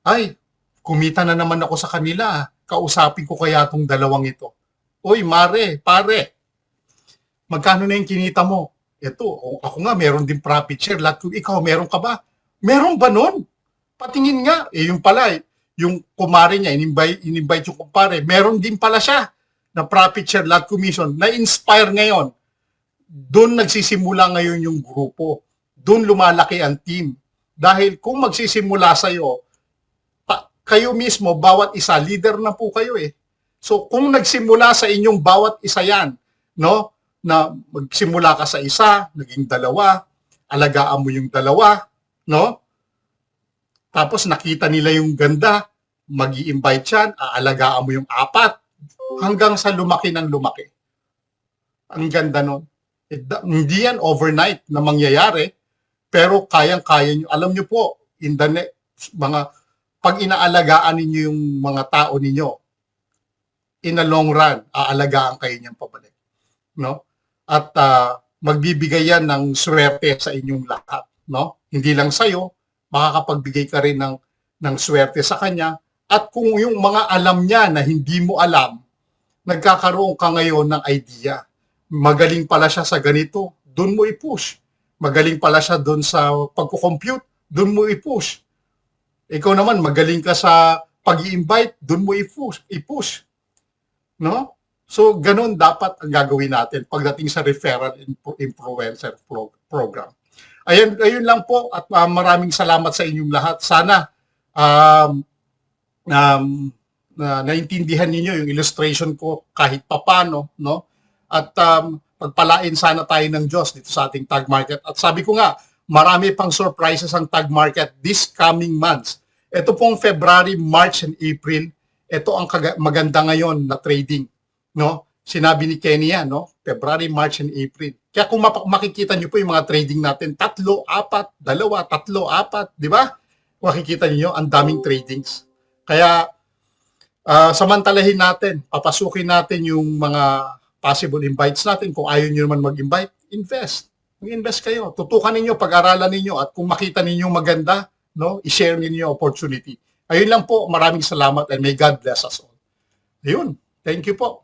Ay, kumita na naman ako sa kanila. Kausapin ko kaya itong dalawang ito. Oy, pare, magkano na yung kinita mo? Ito, ako nga, meron din profit share. Ikaw, meron ka ba? Meron ba nun? Patingin nga. Yung pala, yung kumare niya, in-invite yung kumpare, meron din pala siya na profit share, lot commission, na-inspire ngayon. Doon nagsisimula ngayon yung grupo. Doon lumalaki ang team. Dahil kung magsisimula sa'yo, kayo mismo, bawat isa, leader na po kayo eh. So, kung nagsimula sa inyong bawat isa yan, no, na magsimula ka sa isa, naging dalawa, alagaan mo yung dalawa, no? Tapos nakita nila yung ganda, mag-i-invite yan, aalagaan mo yung 4, hanggang sa lumaki ng lumaki. Ang ganda nun. Hindi yan overnight na mangyayari, pero kayang-kaya nyo. Alam nyo po, in the pag inaalagaan ninyo yung mga tao ninyo, in the long run, aalagaan kayo niyang pabalik. No? At magbibigay yan ng swerte sa inyong lahat. No? Hindi lang sa'yo, makakapagbigay ka rin ng swerte sa kanya. At kung yung mga alam niya na hindi mo alam, nagkakaroon ka ngayon ng idea. Magaling pala siya sa ganito, doon mo i-push. Magaling pala siya doon sa pagko-compute, doon mo i-push. Ikaw naman, magaling ka sa pag-i-invite, doon mo i-push. No? So, ganun dapat ang gagawin natin pagdating sa referral influencer program. Ayun lang po at maraming salamat sa inyong lahat. Sana naintindihan ninyo yung illustration ko kahit papano, no? At pagpalain sana tayo ng Diyos dito sa ating tag market. At sabi ko nga, marami pang surprises ang tag market this coming months. Ito pong February, March, and April, ito ang maganda ngayon na trading. No? Sinabi ni Kenny yan, no? February, March, and April. Kaya kung makikita nyo po yung mga trading natin, 3, 4, 2, 3, 4, di ba? Makikita niyo ang daming tradings. Kaya samantalahin natin, papasukin natin yung mga possible invites natin. Kung ayaw nyo naman mag-invite, invest. Mag-invest kayo. Tutukan ninyo, pag-aralan ninyo, at kung makita ninyo maganda, no, i-share ninyo yung opportunity. Ayun lang po, maraming salamat and may God bless us all. Ayun, thank you po.